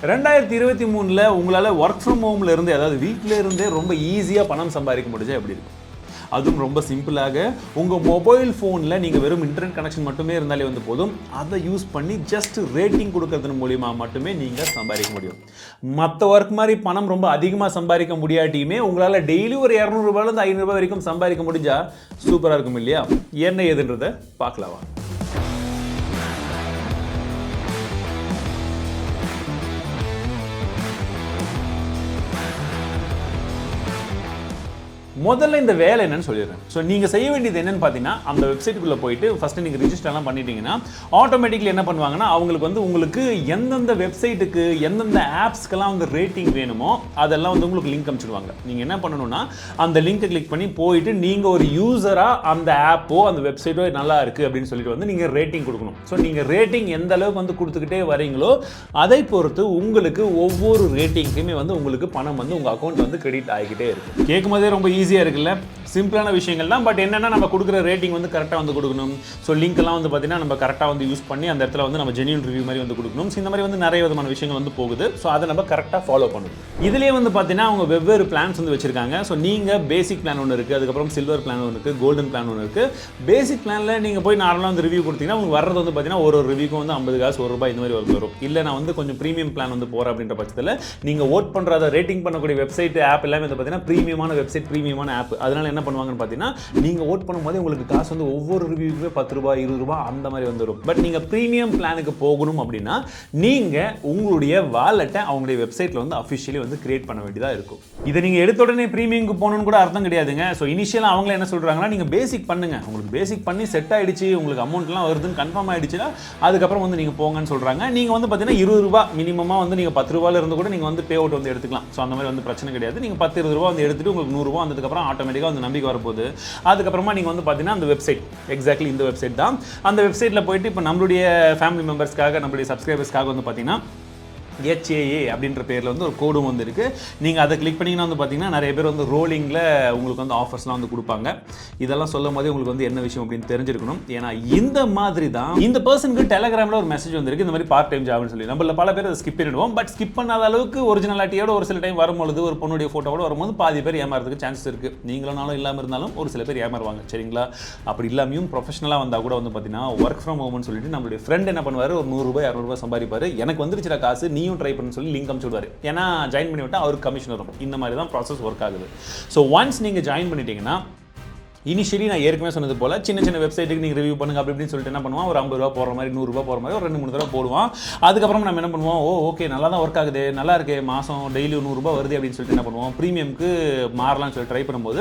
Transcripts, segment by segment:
2023ல உங்களால் work from ஹோமில் இருந்து அதாவது வீட்டில் இருந்தே ரொம்ப ஈஸியாக பணம் சம்பாதிக்க முடிஞ்சா எப்படி இருக்கும்? அதுவும் ரொம்ப சிம்பிளாக உங்கள் மொபைல் ஃபோனில் நீங்கள் வெறும் இன்டர்நெட் கனெக்ஷன் மட்டுமே இருந்தாலே வந்து போதும். அதை யூஸ் பண்ணி ஜஸ்ட் ரேட்டிங் கொடுக்கறது மூலிமா மட்டுமே நீங்கள் சம்பாதிக்க முடியும். மற்ற ஒர்க் மாதிரி பணம் ரொம்ப அதிகமாக சம்பாதிக்க முடியாட்டியுமே உங்களால் டெய்லி ஒரு 200 ரூபாயிலேருந்து 500 ரூபாய் வரைக்கும் சம்பாதிக்க முடிஞ்சால் சூப்பராக இருக்கும் இல்லையா? என்ன ஏதுன்றதை பார்க்கலாமா? முதல்ல இந்த வேலை என்னன்னு சொல்லிடுறேன். ஸோ நீங்கள் செய்ய வேண்டியது என்னன்னு பார்த்தீங்கன்னா, அந்த வெப்சைட்டுக்குள்ளே போயிட்டு ஃபஸ்ட்டு நீங்கள் ரிஜிஸ்டர்லாம் பண்ணிட்டீங்கன்னா ஆட்டோமேட்டிக்லி என்ன பண்ணுவாங்கன்னா, அவங்களுக்கு வந்து உங்களுக்கு எந்தெந்த வெப்சைட்டுக்கு எந்தெந்த ஆப்ஸ்க்கெல்லாம் வந்து ரேட்டிங் வேணுமோ அதெல்லாம் வந்து உங்களுக்கு லிங்க் அனுப்பிச்சிடுவாங்க. நீங்கள் என்ன பண்ணணும்னா, அந்த லிங்கை கிளிக் பண்ணி போயிட்டு நீங்கள் ஒரு யூஸராக அந்த ஆப்போ அந்த வெப்சைட்டோ நல்லா இருக்குது அப்படின்னு சொல்லிட்டு வந்து நீங்கள் ரேட்டிங் கொடுக்கணும். ஸோ நீங்கள் ரேட்டிங் எந்த அளவுக்கு வந்து கொடுத்துக்கிட்டே வரீங்களோ அதை பொறுத்து உங்களுக்கு ஒவ்வொரு ரேட்டிங்க்குமே வந்து உங்களுக்கு பணம் வந்து உங்கள் அக்கௌண்ட் வந்து கிரெடிட் ஆகிக்கிட்டே இருக்குது. கேட்கும்போதே ரொம்ப ஈஸியாக இருக்குல்ல? சிம்பிளான விஷயங்கள் தான். பட் என்னன்னா, நம்ம கொடுக்குற ரேட்டிங் வந்து கரெக்டாக வந்து கொடுக்கணும். ஸோ லிங்க் எல்லாம் வந்து பார்த்தீங்கன்னா நம்ம கரெக்டாக வந்து யூஸ் பண்ணி அந்த இடத்துல வந்து நம்ம ஜென்யூன் ரிவ்யூ மாதிரி வந்து கொடுக்கணும். ஸோ இந்த மாதிரி வந்து நிறைய விதமான விஷயங்கள் வந்து போகுது. ஸோ அதை நம்ம கரெக்டாக ஃபாலோ பண்ணணும். இதுலேயே வந்து பார்த்தீங்கன்னா அவங்க வெவ்வேறு பிளான்ஸ் வந்து வச்சிருக்காங்க. ஸோ நீங்கள் பேசிக் பிளான் ஒன்று இருக்குது, அதுக்கப்புறம் சில்வர் பிளான் ஒன்று இருக்குது, கோல்டன் பிளான் ஒன்று இருக்குது. பேசிக் பிளானில் நீங்கள் போய் நார்மலாக வந்து ரிவ்யூ கொடுத்தீங்கன்னா உங்களுக்கு வர்றது வந்து பார்த்தீங்கன்னா ஒரு ரிவ்யூக்கும் வந்து 50 காசு, ₹1 இந்த மாதிரி வரும். இல்லை நான் வந்து கொஞ்சம் ப்ரீமியம் பிளான் வந்து போகிறேன் அப்படின்ற பட்சத்தில் நீங்கள் ஓட் பண்ணுற அதை ரேட்டிங் பண்ணக்கூடிய வெப்சைட் ஆப் எல்லாமே வந்து பார்த்தீங்கன்னா ப்ரீமியமான வெப்சைட், ப்ரீமியமான ஆப். அதனால என்ன பண்ணுவாங்கன்னு பார்த்தீங்கன்னா, நீங்கள் ஓட் பண்ணும்போது உங்களுக்கு காசு வந்து ஒவ்வொரு ரிவ்யூக்குமே ₹10, ₹20 அந்த மாதிரி வந்துடும். பட் நீங்கள் ப்ரீமியம் பிளானுக்கு போகணும் அப்படின்னா நீங்கள் உங்களுடைய வாலெட்டை அவங்களுடைய வெப்சைட்டில் வந்து அஃபிஷியலி வந்து கிரியேட் பண்ண வேண்டியதாக இருக்கும். இதை நீங்கள் எடுத்த உடனே ப்ரீமியம்க்கு போகணும்னு கூட அர்த்தம் கிடையாதுங்க. ஸோ இனிஷியலாக அவங்கள என்ன சொல்கிறாங்கன்னா, நீங்கள் பேசிக் பண்ணுங்க. உங்களுக்கு பேசிக் பண்ணி செட் ஆகிடுச்சு, உங்களுக்கு அமௌண்ட்லாம் வருதுன்னு கன்ஃபார்ம் ஆகிடுச்சுன்னா அதுக்கப்புறம் வந்து நீங்கள் போங்கன்னு சொல்கிறாங்க. நீங்கள் வந்து பார்த்தீங்கன்னா ₹20 மினிமமாக வந்து நீங்கள் ₹10 இருந்து கூட நீங்கள் வந்து பே அவுட் வந்து எடுத்துக்கலாம். ஸோ அந்த மாதிரி வந்து பிரச்சனை கிடையாது. நீங்கள் ₹10-20 வந்து எடுத்துட்டு உங்களுக்கு ₹100 வந்ததுக்கப்புறம் ஆட்டோமேட்டிக்காக வந்து நம்பிக்கை வரப்போகுது. அதுக்கப்புறமா நீங்கள் வந்து பார்த்தீங்கன்னா அந்த வெப்சைட் எக்ஸாக்ட்லி இந்த வெப்சைட் தான். அந்த வெப்சைட்டில் போயிட்டு இப்போ நம்மளுடைய ஃபேமிலி மெம்பர்ஸ்க்காக நம்மளுடைய சப்ஸ்கிரைபர்ஸ்க்காக வந்து பார்த்தீங்கன்னா HAA அப்படின்ற பேரில் வந்து ஒரு கோடும் வந்து இருக்குது. நீங்கள் அதை கிளிக் பண்ணிங்கன்னா வந்து பார்த்தீங்கன்னா நிறைய பேர் வந்து ரோலிங்கில் உங்களுக்கு வந்து ஆஃபர்ஸ்லாம் வந்து கொடுப்பாங்க. இதெல்லாம் சொல்லும் போதே உங்களுக்கு வந்து என்ன விஷயம் அப்படின்னு தெரிஞ்சிருக்கணும். ஏன்னா இந்த மாதிரி தான் இந்த பர்சனுக்கு டெலகிராமில் ஒரு மெசேஜ் வந்திருக்கு, இந்த மாதிரி பார்ட் டைம் ஜாப்னு சொல்லி. நம்மள பல பேர் அதை ஸ்கிப் பண்ணிடுவோம். பட் ஸ்கிப் பண்ணாத அளவுக்கு ஒரிஜினாலிட்டியோட ஒரு சில டைம் வரும்பொழுது ஒரு பொண்ணுடைய ஃபோட்டோவோட வரும்போது பாதி பேர் ஏமாறதுக்கு சான்சஸ் இருக்குது. நீங்களும் இல்லாமல் இருந்தாலும் ஒரு சில பேர் ஏமாறுவாங்க, சரிங்களா? அப்படி இல்லாமையும் ப்ரொஃபஷனலாக வந்தால் கூட வந்து பார்த்தீங்கன்னா ஒர்க் ஃப்ரம் ஹோம்னு சொல்லிட்டு நம்மளுடைய ஃப்ரெண்ட் என்ன பண்ணுவார், ஒரு ₹100 ₹200 சம்பாதிப்பார். எனக்கு வந்துருச்சுற காசு நீயும் ட்ரை பண்ணு சொல்லி லிங்க் அனுப்பிச்சு விடுவார். ஏன்னா ஜாயின் பண்ணி விட்டால் அவருக்கு கமிஷன் வரும். இந்த மாதிரி தான் ப்ராசஸ் ஒர்க் ஆகுது. ஸோ ஒன்ஸ் நீங்கள் ஜாயின் பண்ணிட்டீங்கன்னா இனிஷியலி நான் ஏற்கனவே சொன்னது போல் சின்ன சின்ன வெப்சைட்டுக்கு நீங்கள் ரிவ்யூ பண்ணுங்க அப்படி இப்படின்னு சொல்லிட்டு என்ன பண்ணுவான், ஒரு ₹50 போடுற மாதிரி, ₹100 போடுற மாதிரி ஒரு 2-3 தடவை போடுவான். அதுக்கப்புறம் நம்ம என்ன பண்ணுவோம், ஓகே நல்லா தான் ஒர்க் ஆகுது, நல்லா இருக்கே, மாதம் டெய்லி ₹100 வருது அப்படின்னு சொல்லிட்டு என்ன பண்ணுவோம், ப்ரீமியம்க்கு மாறலாம்னு சொல்லி ட்ரை பண்ணும்போது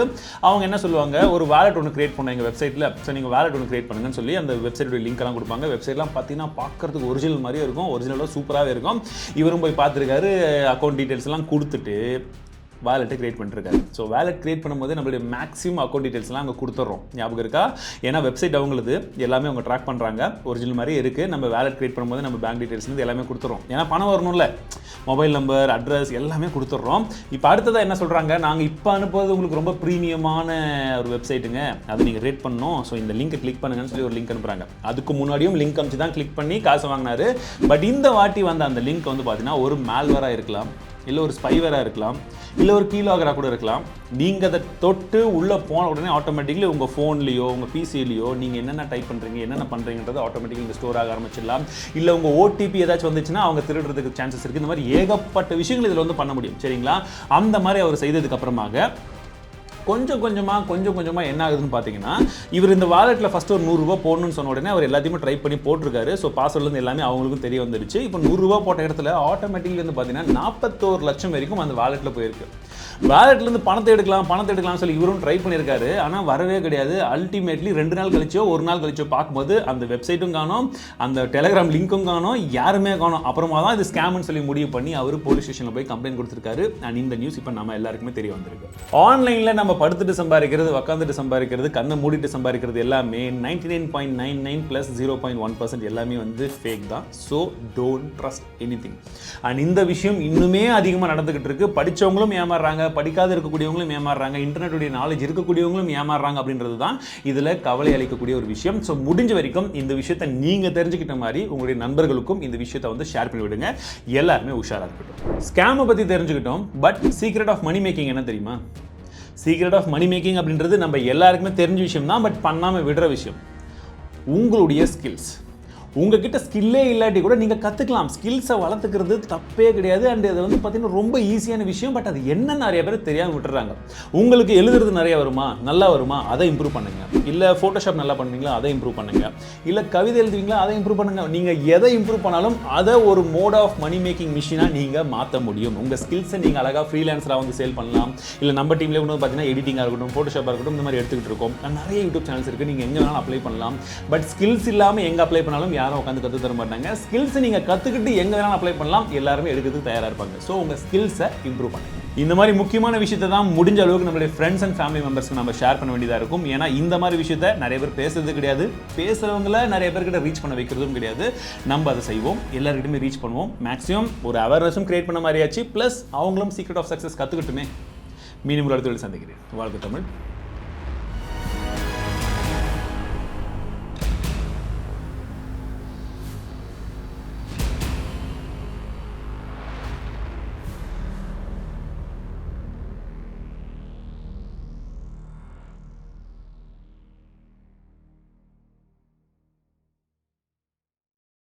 அவங்க என்ன சொல்லுவாங்க, ஒரு வாலெட் ஒன்று கிரியேட் பண்ண எங்கள் வெப்சைட்டில். ஸோ நீங்கள் வாலெட் ஒன்று கிரியேட் பண்ணுங்கன்னு சொல்லி அந்த வெப்சைட்டோட லிங்க் எல்லாம் கொடுப்பாங்க. வெப்சைட்லாம் பார்த்தீங்கன்னா பார்க்கறதுக்கு ஒரிஜினல் மாதிரியே இருக்கும், ஒரிஜினலாக சூப்பராகவே இருக்கும். இவரும் போய் பார்த்துருக்காரு, அக்கௌண்ட் டீட்டெயில்ஸ்லாம் கொடுத்துட்டு வாலெட்டை கிரியேட் பண்ணிருக்காரு. ஸோ வாலெட் கிரியேட் பண்ணும்போது நம்மளுடைய மேக்ஸிமம் அக்கௌண்ட் டீட்டெயில்ஸ்லாம் அங்கே கொடுத்துட்றோம். ஞாபகம் இருக்கா? ஏன்னா வெப்சைட் அவங்களுக்கு எல்லாமே அவங்க ட்ராக் பண்ணுறாங்க, ஒரிஜினல் மாதிரி இருக்குது. நம்ம வாலெட் கிரியேட் பண்ணும்போது நம்ம பேங்க் டீட்டெயில்ஸ் வந்து எல்லாமே கொடுத்துறோம். ஏன்னா பணம் வரணும்ல, மொபைல் நம்பர், அட்ரஸ் எல்லாமே கொடுத்துட்றோம். இப்போ அடுத்ததாக என்ன சொல்கிறாங்க, நாங்கள் இப்போ அனுப்புவது உங்களுக்கு ரொம்ப ப்ரீமியமான ஒரு வெப்சைட்டுங்க, அதை நீங்கள் ரேட் பண்ணணும், ஸோ இந்த லிங்கை கிளிக் பண்ணுங்கன்னு சொல்லி ஒரு லிங்க் அனுப்புகிறாங்க. அதுக்கு முன்னாடியும் லிங்க் அனுப்பிச்சு தான் கிளிக் பண்ணி காசு வாங்கினாரு. பட் இந்த வாட்டி வந்த அந்த லிங்க் வந்து பார்த்தீங்கன்னா ஒரு மேல்வேராக இருக்கலாம், இல்லை ஒரு ஸ்பைவேராக இருக்கலாம், இல்லை ஒரு கீழாகராக கூட இருக்கலாம். நீங்கள் அதை தொட்டு உள்ளே போன உடனே ஆட்டோமேட்டிக்லி உங்கள் ஃபோன்லேயோ உங்கள் பிசிலேயோ நீங்கள் என்னென்ன டைப் பண்ணுறீங்க, என்னென்ன பண்ணுறீங்கன்றது ஆட்டோமேட்டிக்கலி இங்கே ஸ்டோர் ஆக ஆரம்பிச்சிடலாம். இல்லை உங்கள் OTP ஏதாச்சும் வந்துச்சுன்னா அவங்க திருடுறதுக்கு சான்சஸ் இருக்குது. இந்த மாதிரி ஏகப்பட்ட விஷயங்கள் இதில் வந்து பண்ண முடியும், சரிங்களா? அந்த மாதிரி அவர் செய்ததுக்கப்புறமாக கொஞ்சம் கொஞ்சமாக என்ன ஆகுதுன்னு பார்த்தீங்கன்னா, இவர் இந்த வாலெட்டில் ஃபஸ்ட்டு ஒரு ₹100 போடணும்னு சொன்ன உடனே அவர் எல்லாத்தையுமே ட்ரை பண்ணி போட்டிருக்காரு. ஸோ பாஸ்வேர்ட்லேருந்து எல்லாமே அவங்களுக்கும் தெரிய வந்துருச்சு. இப்போ ₹100 போட்ட இடத்துல ஆட்டோமேட்டிக்லி வந்து பார்த்தீங்கன்னா 41 லட்சம் வரைக்கும் அந்த வாலெட்டில் போயிருக்கு. வாலெட்லேருந்து பணத்தை எடுக்கலாம்னு சொல்லி இவரும் ட்ரை பண்ணியிருக்காரு. ஆனால் வரவே கிடையாது. அல்டிமேட்லி 2 நாள் கழிச்சோ 1 நாள் கழிச்சோ பார்க்கும்போது அந்த வெப்சைட்டும் காணோம், அந்த டெலகிராம் லிங்க்கும் காணோம், யாருமே காணோம். அப்புறமா தான் இது ஸ்கேம்னு சொல்லி முடிவு பண்ணி அவர் போலீஸ் ஸ்டேஷனில் போய் கம்ப்ளைண்ட் கொடுத்துருக்காரு. அண்ட் இந்த நியூஸ் இப்போ நம்ம எல்லாருக்குமே தெரிய வந்திருக்கு. ஆன்லைனில் நம்ம படுத்துட்டு சம்பாதிக்கிறது, உட்காந்துட்டு சம்பாதிக்கிறது, கண்ணை மூடிட்டு சம்பாதிக்கிறது எல்லாமே 99.99 + 0.1% எல்லாமே வந்து ஃபேக் தான். So don't trust anything. And இந்த விஷயம் இன்னுமே அதிகமாக நடந்துகிட்டு இருக்கு. படித்தவங்களும் ஏமாறுறாங்க, ஏமாறுறாங்க, படிக்காத இருக்கக்கூடியவங்களும் ஏமாறுறாங்க, இன்டர்நெட்டுடைய நாலேஜ் இருக்கக்கூடியவங்களும் ஏமாறுறாங்க அப்படின்றது தான் இதில் கவலை அளிக்கக்கூடிய ஒரு விஷயம். ஸோ முடிஞ்ச வரைக்கும் இந்த விஷயத்தை நீங்கள் தெரிஞ்சுக்கிட்ட மாதிரி உங்களுடைய நண்பர்களுக்கும் இந்த விஷயத்தை வந்து ஷேர் பண்ணி விடுங்க. எல்லாருமே உஷாராக இருக்கட்டும். ஸ்கேமை பற்றி தெரிஞ்சுக்கிட்டோம், but secret of money making என்ன தெரியுமா? சீக்ரெட் ஆஃப் மணி மேக்கிங் அப்படின்றது நம்ம எல்லாருக்குமே தெரிஞ்ச விஷயம் தான், பட் பண்ணாமல் விடுற விஷயம். உங்களுடைய ஸ்கில்ஸ். உங்ககிட்ட ஸ்கில்லே இல்லாட்டி கூட நீங்கள் கற்றுக்கலாம். ஸ்கில்ஸை வளர்த்துக்கிறது தப்பே கிடையாது. அண்ட் அது வந்து பார்த்தீங்கன்னா ரொம்ப ஈஸியான விஷயம். பட் அது என்ன நிறைய பேர் தெரியாமல் விட்டுறாங்க. உங்களுக்கு எழுதுறது நிறைய வருமா, நல்லா வருமா, அதை இம்ப்ரூவ் பண்ணுங்கள். இல்லை ஃபோட்டோஷாப் நல்லா பண்ணுவீங்களா, அதை இம்ப்ரூவ் பண்ணுங்கள். இல்லை கவிதை எழுதுவீங்களா, அதை இம்ப்ரூவ் பண்ணுங்கள். நீங்கள் எதை இம்ப்ரூவ் பண்ணாலும் அதை ஒரு மோட் ஆஃப் மணி மேக்கிங் மிஷினாக நீங்கள் மாற்ற முடியும். உங்கள் ஸ்கில்ஸை நீங்கள் அழகாக ஃப்ரீலான்ஸராக வந்து சேல் பண்ணலாம். இல்லை நம்ம டீம்லேயே வந்து பார்த்தீங்கன்னா எடிட்டிங்காக இருக்கட்டும், ஃபோட்டோஷாப்பாக இருக்கட்டும், இந்த மாதிரி எடுத்துக்கிட்டு இருக்கோம். நிறைய யூடியூப் சேனல்ஸ் இருக்குது, நீங்கள் எங்கே வேணாலும் அப்ளை பண்ணலாம். பட் ஸ்கில்ஸ் இல்லாமல் எங்கே அப்ளை பண்ணாலும் யாரும் உட்காந்து கற்று தர மாட்டாங்க. ஸ்கில்ஸை நீங்கள் கற்றுக்கிட்டு எங்கே வேணாலும் அப்ளை பண்ணலாம். எல்லாருமே எடுக்கிறதுக்கு தயாராக இருப்பாங்க. ஸோ உங்கள் ஸ்கில்ஸை இம்ப்ரூவ் பண்ணுங்க. இந்த மாதிரி முக்கியமான விஷயத்தை தான் முடிஞ்ச அளவுக்கு நம்மளுடைய ஃப்ரெண்ட்ஸ் அண்ட் ஃபேமிலி மெம்பர்ஸ்க்கு நம்ம ஷேர் பண்ண வேண்டியதாக இருக்கும். ஏன்னா இந்த மாதிரி விஷயத்தை நிறைய பேர் பேசுறது கிடையாது, பேசுகிறவங்கள நிறைய பேர்கிட்ட ரீச் பண்ண வைக்கிறதும் கிடையாது. நம்ம அதை செய்வோம், எல்லாருக்கிட்டையுமே ரீச் பண்ணுவோம். மேக்ஸிமம் ஒரு அவேர்னஸும் கிரியேட் பண்ண மாதிரியாச்சு, ப்ளஸ் அவங்களும் சீக்ரெட் ஆஃப் சக்ஸஸ் கற்றுக்கிட்டுமே. மீண்டும் அடுத்த சந்திக்கிறேன். வாழ்க்கை தமிழ்.